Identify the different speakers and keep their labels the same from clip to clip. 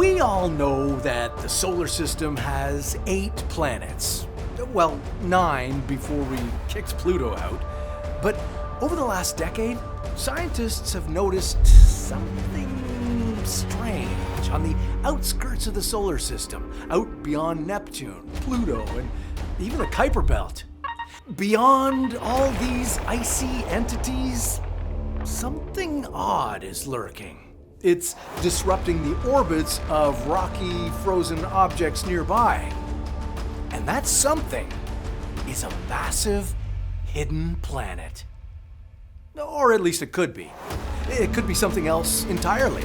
Speaker 1: We all know that the solar system has 8 planets. Well, 9 before we kicked Pluto out. But over the last decade, scientists have noticed something strange on the outskirts of the solar system, out beyond Neptune, Pluto, and even the Kuiper Belt. Beyond all these icy entities, something odd is lurking. It's disrupting the orbits of rocky, frozen objects nearby. And that something is a massive, hidden planet. Or at least it could be. It could be something else entirely.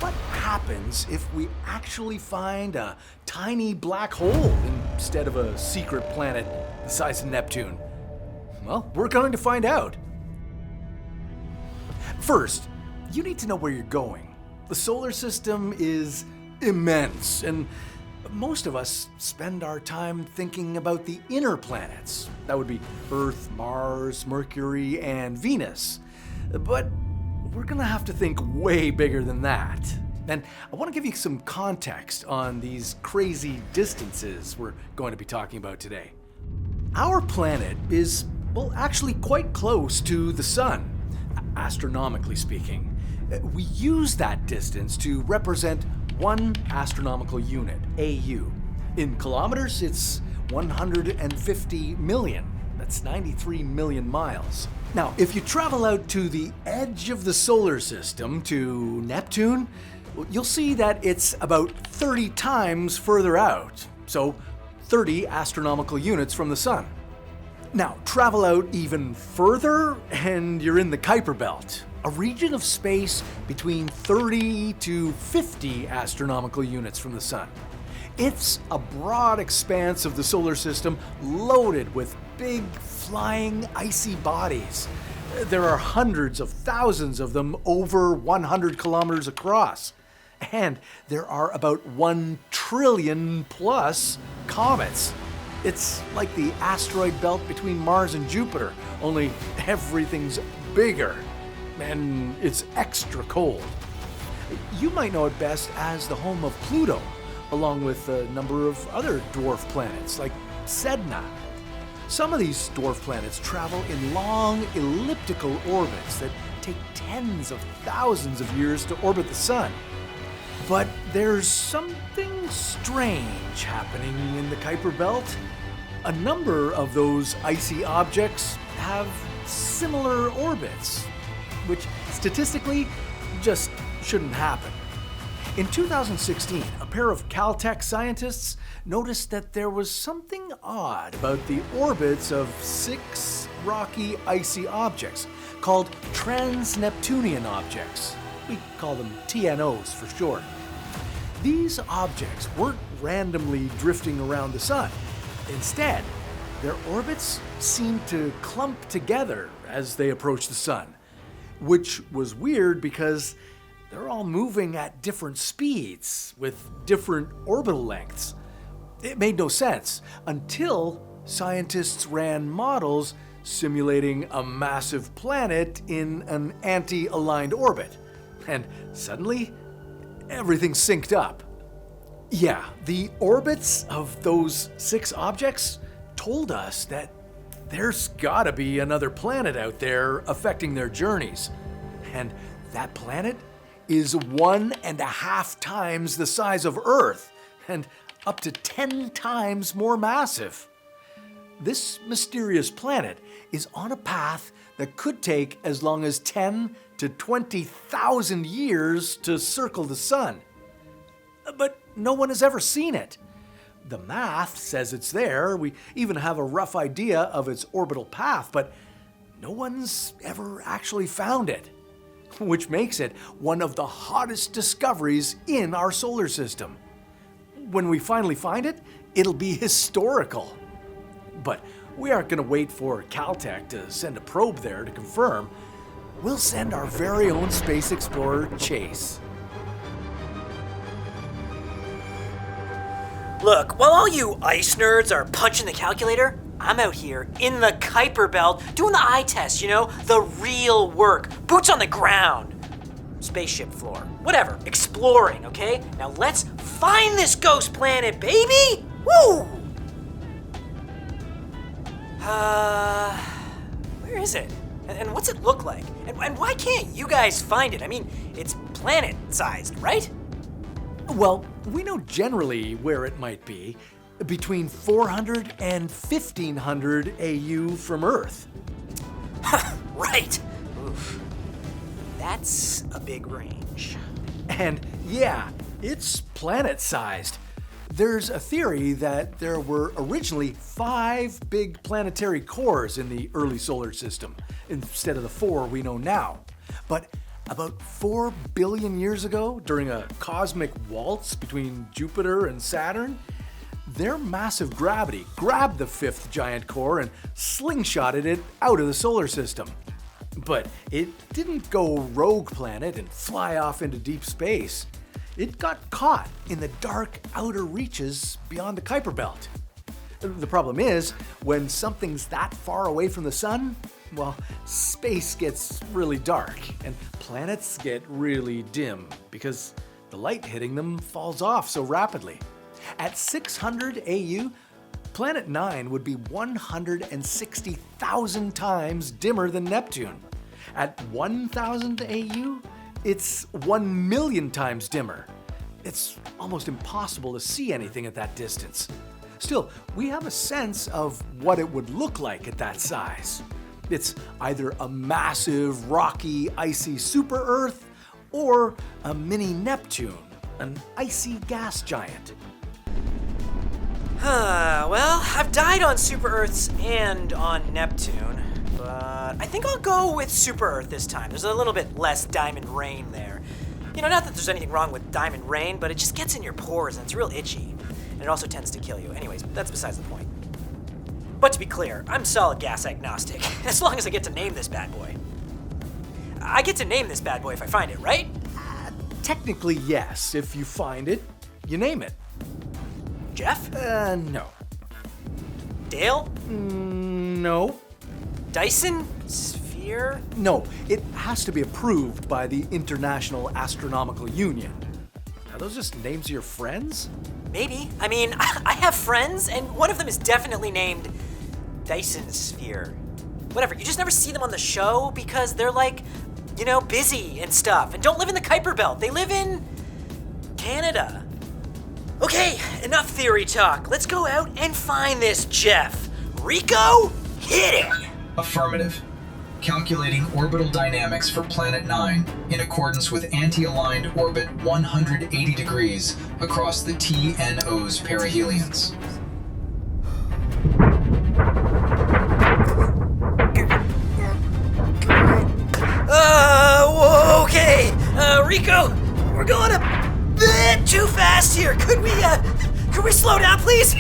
Speaker 1: What happens if we actually find a tiny black hole instead of a secret planet the size of Neptune? Well, we're going to find out. First, you need to know where you're going. The solar system is immense, and most of us spend our time thinking about the inner planets. That would be Earth, Mars, Mercury, and Venus. But we're gonna have to think way bigger than that. And I want to give you some context on these crazy distances we're going to be talking about today. Our planet is, well, actually quite close to the Sun, astronomically speaking. We use that distance to represent one astronomical unit, AU. In kilometers, it's 150 million. That's 93 million miles. Now, if you travel out to the edge of the solar system, to Neptune, you'll see that it's about 30 times further out. So, 30 astronomical units from the Sun. Now, travel out even further, and you're in the Kuiper Belt, a region of space between 30 to 50 astronomical units from the Sun. It's a broad expanse of the solar system loaded with big, flying, icy bodies. There are hundreds of thousands of them over 100 kilometers across. And there are about 1 trillion plus comets. It's like the asteroid belt between Mars and Jupiter, only everything's bigger. And it's extra cold. You might know it best as the home of Pluto, along with a number of other dwarf planets like Sedna. Some of these dwarf planets travel in long elliptical orbits that take tens of thousands of years to orbit the Sun. But there's something strange happening in the Kuiper Belt. A number of those icy objects have similar orbits, which statistically just shouldn't happen. In 2016, a pair of Caltech scientists noticed that there was something odd about the orbits of 6 rocky, icy objects called trans-Neptunian objects. We call them TNOs for short. These objects weren't randomly drifting around the Sun. Instead, their orbits seemed to clump together as they approached the Sun. Which was weird because they're all moving at different speeds with different orbital lengths. It made no sense until scientists ran models simulating a massive planet in an anti-aligned orbit. And suddenly, everything synced up. Yeah, the orbits of those 6 objects told us that there's gotta be another planet out there affecting their journeys. And that planet is 1.5 times the size of Earth and up to 10 times more massive. This mysterious planet is on a path that could take as long as 10 to 20,000 years to circle the Sun. But no one has ever seen it. The math says it's there. We even have a rough idea of its orbital path, but no one's ever actually found it, which makes it one of the hottest discoveries in our solar system. When we finally find it, it'll be historical. But we aren't going to wait for Caltech to send a probe there to confirm. We'll send our very own space explorer, Chase.
Speaker 2: Look, while all you ice nerds are punching the calculator, I'm out here in the Kuiper Belt doing the eye test, the real work, boots on the ground. spaceship floor. Whatever, exploring, okay? Now let's find this ghost planet, baby! Woo! Where is it? And what's it look like? And why can't you guys find it? I mean, it's planet-sized, right?
Speaker 1: Well, we know generally where it might be, between 400 and 1500 AU from Earth.
Speaker 2: Right. Oof. That's a big range.
Speaker 1: And yeah, it's planet-sized. There's a theory that there were originally 5 big planetary cores in the early solar system, instead of the 4 we know now. But about 4 billion years ago, during a cosmic waltz between Jupiter and Saturn, their massive gravity grabbed the 5th giant core and slingshotted it out of the solar system. But it didn't go rogue planet and fly off into deep space. It got caught in the dark outer reaches beyond the Kuiper Belt. The problem is, when something's that far away from the sun, well, space gets really dark and planets get really dim because the light hitting them falls off so rapidly. At 600 AU, Planet 9 would be 160,000 times dimmer than Neptune. At 1,000 AU, it's 1 million times dimmer. It's almost impossible to see anything at that distance. Still, we have a sense of what it would look like at that size. It's either a massive, rocky, icy super-Earth or a Mini-Neptune, an icy gas giant.
Speaker 2: Well, I've died on Super Earths and on Neptune, but I think I'll go with Super Earth this time. There's a little bit less diamond rain there. You know, not that there's anything wrong with diamond rain, but it just gets in your pores and it's real itchy. And it also tends to kill you. Anyways, that's besides the point. But to be clear, I'm solid gas agnostic, as long as I get to name this bad boy. I get to name this bad boy if I find it, right?
Speaker 1: Technically, yes. If you find it, you name it.
Speaker 2: Jeff?
Speaker 1: No.
Speaker 2: Dale?
Speaker 1: No.
Speaker 2: Dyson? Sphere?
Speaker 1: No, it has to be approved by the International Astronomical Union. Are those just names of your friends?
Speaker 2: Maybe. I mean, I have friends, and one of them is definitely named Dyson Sphere. Whatever, you just never see them on the show because they're like, you know, busy and stuff, and don't live in the Kuiper Belt. They live in Canada. Okay, enough theory talk. Let's go out and find this Jeff. Rico, hit it!
Speaker 3: Affirmative. Calculating orbital dynamics for Planet 9 in accordance with anti-aligned orbit 180 degrees across the TNO's perihelions.
Speaker 2: Okay, Rico, we're going a bit too fast here. Could we slow down, please?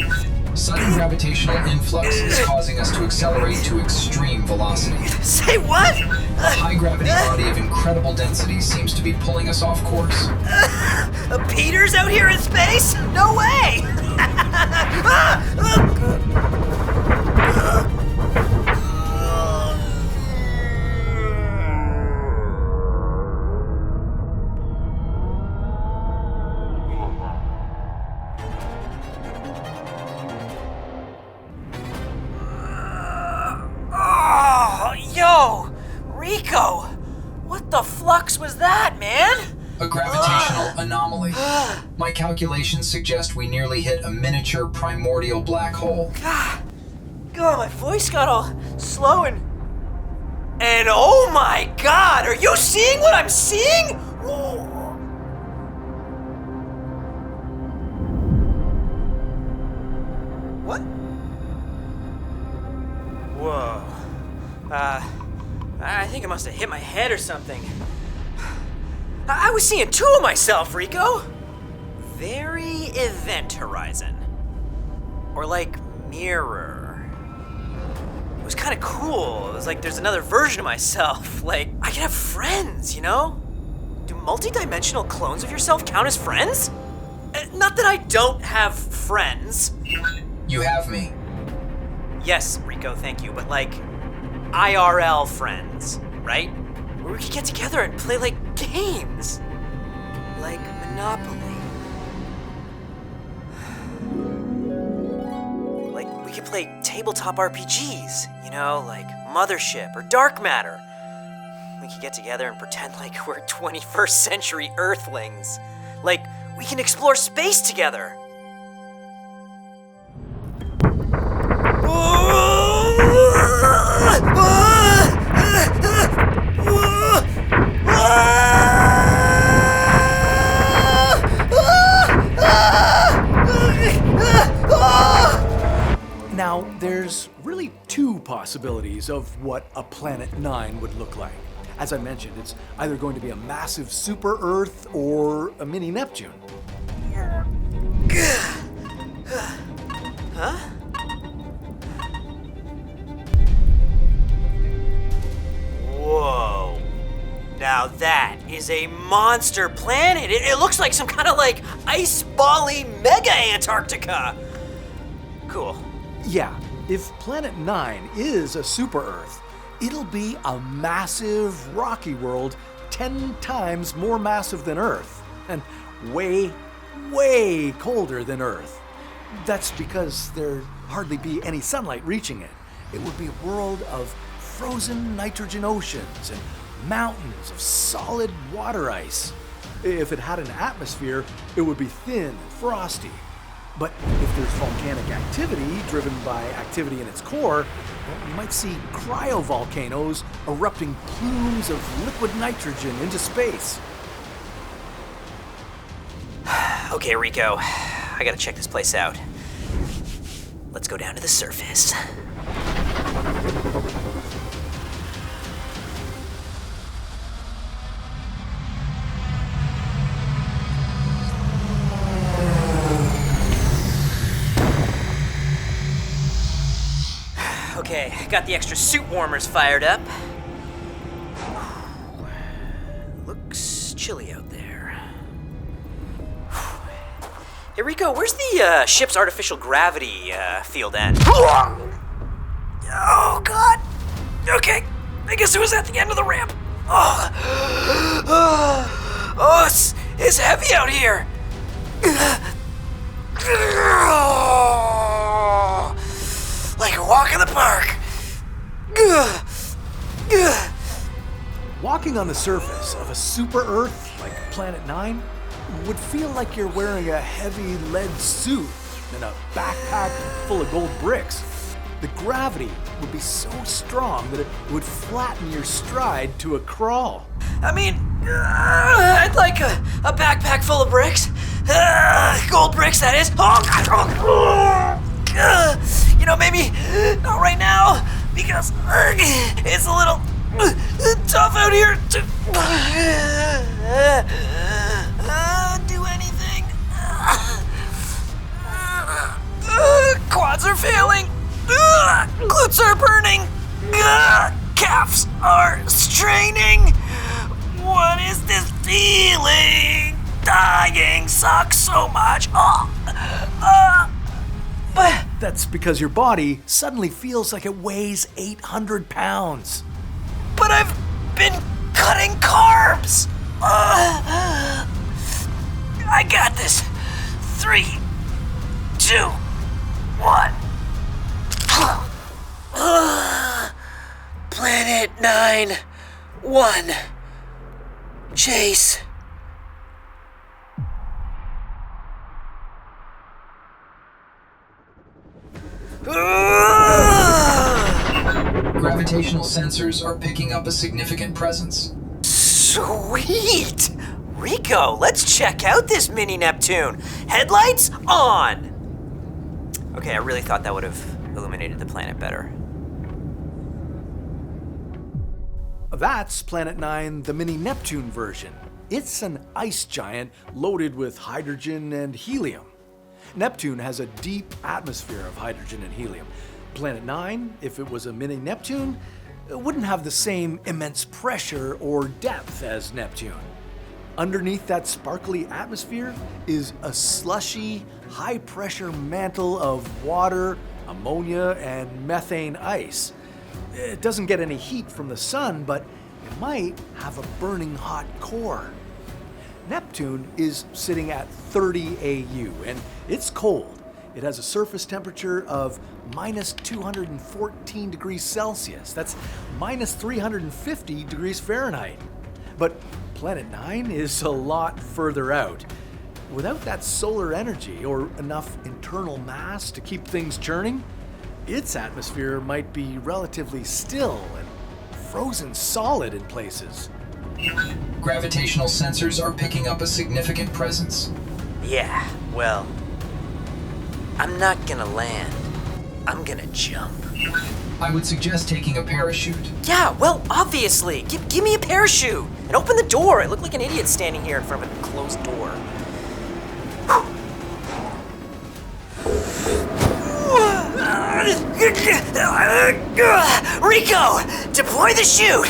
Speaker 3: Sudden gravitational influx is causing us to accelerate to extreme velocity.
Speaker 2: Say what?
Speaker 3: A high-gravity body of incredible density seems to be pulling us off course.
Speaker 2: Peter's out here in space? No way! Yo, Rico, what the flux was that, man?
Speaker 3: A gravitational anomaly. My calculations suggest we nearly hit a miniature primordial black hole.
Speaker 2: God, my voice got all slow and oh my God, are you seeing what I'm seeing? What? Whoa. I think I must have hit my head or something. I was seeing two of myself, Rico. Very event horizon. Or like mirror. It was kind of cool. It was like there's another version of myself. Like, I can have friends, you know? Do multidimensional clones of yourself count as friends? Not that I don't have friends.
Speaker 3: You have me.
Speaker 2: Yes, Rico, thank you, but like IRL friends, right? Where we could get together and play like games. Like Monopoly. Like, we could play tabletop RPGs, you know, like Mothership or Dark Matter. We could get together and pretend like we're 21st century Earthlings. Like, we can explore space together.
Speaker 1: Now, there's really two possibilities of what a Planet 9 would look like. As I mentioned, it's either going to be a massive super Earth or a Mini-Neptune.
Speaker 2: Huh? Whoa. Now that is a monster planet. It looks like some kind of like ice-bally mega Antarctica. Cool.
Speaker 1: Yeah, if Planet 9 is a super Earth, it'll be a massive rocky world 10 times more massive than Earth, and way, way colder than Earth. That's because there'd hardly be any sunlight reaching it. It would be a world of frozen nitrogen oceans and mountains of solid water ice. If it had an atmosphere, it would be thin and frosty. But if there's volcanic activity driven by activity in its core, well, you might see cryovolcanoes erupting plumes of liquid nitrogen into space.
Speaker 2: Okay, Rico, I gotta check this place out. Let's go down to the surface. Okay, got the extra suit warmers fired up. Looks chilly out there. Hey Rico, where's the ship's artificial gravity field end? Oh god! Okay, I guess it was at the end of the ramp. Oh, it's heavy out here. Like a walk in the park.
Speaker 1: Walking on the surface of a super Earth like Planet 9 would feel like you're wearing a heavy lead suit and a backpack full of gold bricks. The gravity would be so strong that it would flatten your stride to a crawl.
Speaker 2: I mean, I'd like a backpack full of bricks. Gold bricks, that is. You know, maybe not right now, because it's a little tough out here to do anything. Quads are failing. Glutes are burning. Calves are straining. What is this feeling? Dying sucks so much.
Speaker 1: That's because your body suddenly feels like it weighs 800 pounds.
Speaker 2: But I've been cutting carbs. I got this. 3, 2, 1. Planet 9, 1. Chase.
Speaker 3: Gravitational sensors are picking up a significant presence.
Speaker 2: Sweet! Rico, let's check out this Mini-Neptune. Headlights on! Okay, I really thought that would have illuminated the planet better.
Speaker 1: That's Planet 9, the Mini-Neptune version. It's an ice giant loaded with hydrogen and helium. Neptune has a deep atmosphere of hydrogen and helium. Planet 9, if it was a Mini-Neptune, wouldn't have the same immense pressure or depth as Neptune. Underneath that sparkly atmosphere is a slushy, high-pressure mantle of water, ammonia, and methane ice. It doesn't get any heat from the sun, but it might have a burning hot core. Neptune is sitting at 30 AU, and it's cold. It has a surface temperature of minus 214 degrees Celsius. That's minus 350 degrees Fahrenheit. But Planet 9 is a lot further out. Without that solar energy or enough internal mass to keep things churning, its atmosphere might be relatively still and frozen solid in places.
Speaker 3: Gravitational sensors are picking up a significant presence.
Speaker 2: Yeah, well, I'm not gonna land. I'm gonna jump.
Speaker 3: I would suggest taking a parachute.
Speaker 2: Yeah, well, obviously. Give me a parachute and open the door. I look like an idiot standing here in front of a closed door. Rico, deploy the chute.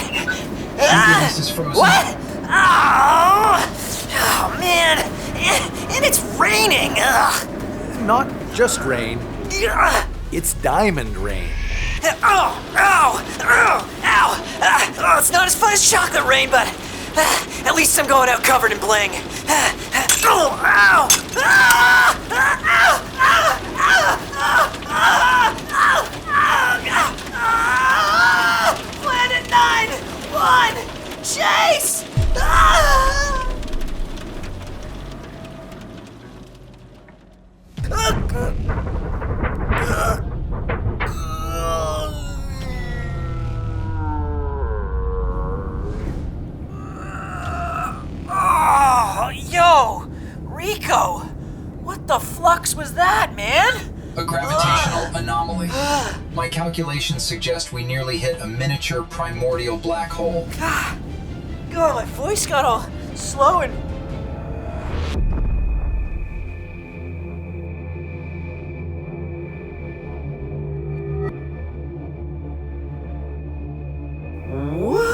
Speaker 3: This is frozen.
Speaker 2: What? Oh man, and it's raining.
Speaker 1: Not just rain, it's diamond rain.
Speaker 2: Oh, it's not as fun as chocolate rain, but at least I'm going out covered in bling. Planet 9, 1, chase! Oh, yo, Rico, what the flux was that, man?
Speaker 3: A gravitational anomaly. My calculations suggest we nearly hit a miniature primordial black hole.
Speaker 2: God, my voice got all slow and... What?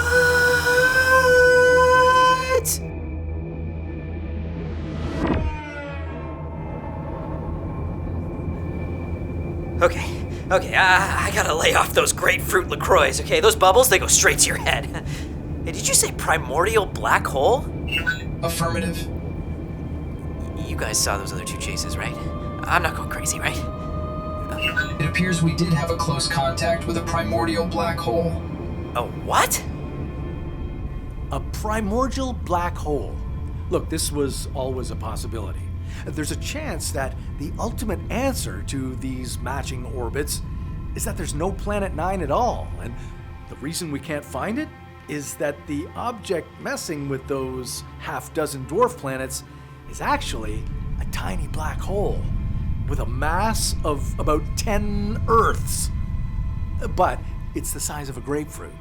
Speaker 2: Okay, I gotta lay off those grapefruit LaCroix, okay? Those bubbles, they go straight to your head. Hey, did you say primordial black hole?
Speaker 3: Affirmative.
Speaker 2: You guys saw those other two chases, right? I'm not going crazy, right?
Speaker 3: It appears we did have a close contact with a primordial black hole.
Speaker 2: A what?
Speaker 1: A primordial black hole. Look, this was always a possibility. There's a chance that the ultimate answer to these matching orbits is that there's no Planet 9 at all, and the reason we can't find it is that the object messing with those half-dozen dwarf planets is actually a tiny black hole with a mass of about 10 Earths. But it's the size of a grapefruit.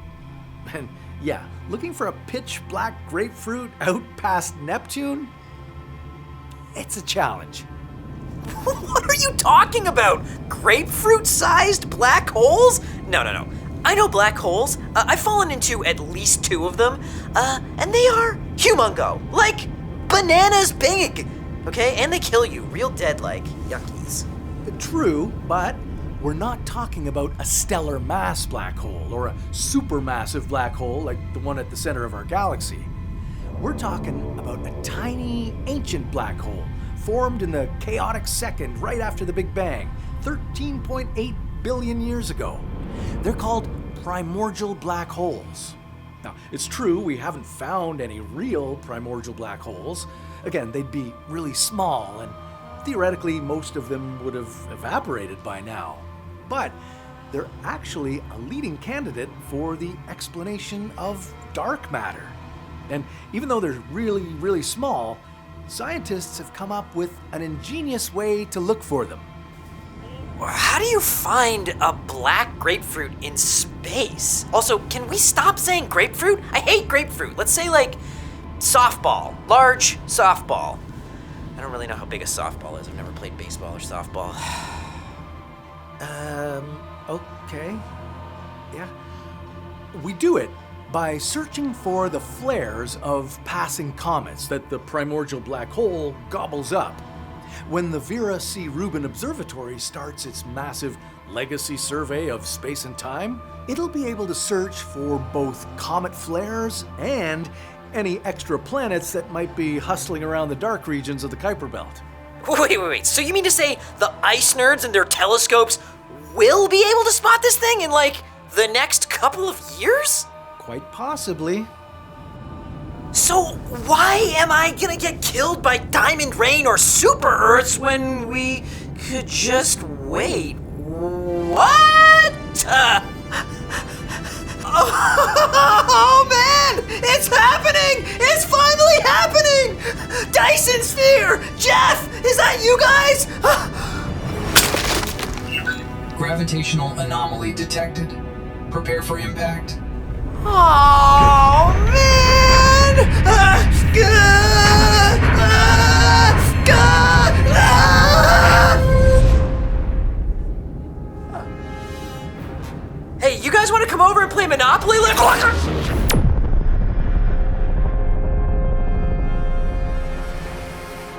Speaker 1: And yeah, looking for a pitch black grapefruit out past Neptune? It's a challenge.
Speaker 2: What are you talking about? Grapefruit-sized black holes? No. I know black holes. I've fallen into at least 2 of them, and they are humongo, like bananas big, okay? And they kill you, real dead-like, yuckies.
Speaker 1: True, but we're not talking about a stellar mass black hole or a supermassive black hole like the one at the center of our galaxy. We're talking about a tiny, ancient black hole formed in the chaotic second right after the Big Bang, 13.8 billion years ago. They're called primordial black holes. Now, it's true we haven't found any real primordial black holes. Again, they'd be really small, and theoretically most of them would have evaporated by now. But they're actually a leading candidate for the explanation of dark matter. And even though they're really, really small, scientists have come up with an ingenious way to look for them.
Speaker 2: How do you find a black grapefruit in space? Also, can we stop saying grapefruit? I hate grapefruit. Let's say like softball, large softball. I don't really know how big a softball is. I've never played baseball or softball.
Speaker 1: Okay. Yeah. We do it by searching for the flares of passing comets that the primordial black hole gobbles up. When the Vera C. Rubin Observatory starts its massive legacy survey of space and time, it'll be able to search for both comet flares and any extra planets that might be hustling around the dark regions of the Kuiper Belt.
Speaker 2: Wait. So you mean to say the ice nerds and their telescopes will be able to spot this thing in, like, the next couple of years?
Speaker 1: Quite possibly.
Speaker 2: So why am I gonna get killed by diamond rain or super Earths when we could just wait? What? Oh man! It's happening! It's finally happening! Dyson Sphere! Jeff! Is that you guys?
Speaker 3: Gravitational anomaly detected. Prepare for impact.
Speaker 2: Oh man! Hey, you guys want to come over and play Monopoly?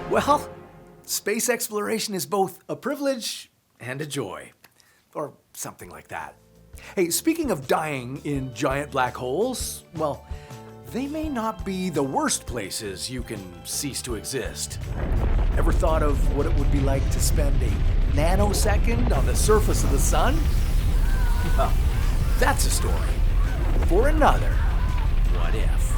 Speaker 1: Well, space exploration is both a privilege and a joy. Or something like that. Hey, speaking of dying in giant black holes, well, they may not be the worst places you can cease to exist. Ever thought of what it would be like to spend a nanosecond on the surface of the sun? Well, that's a story for another What If.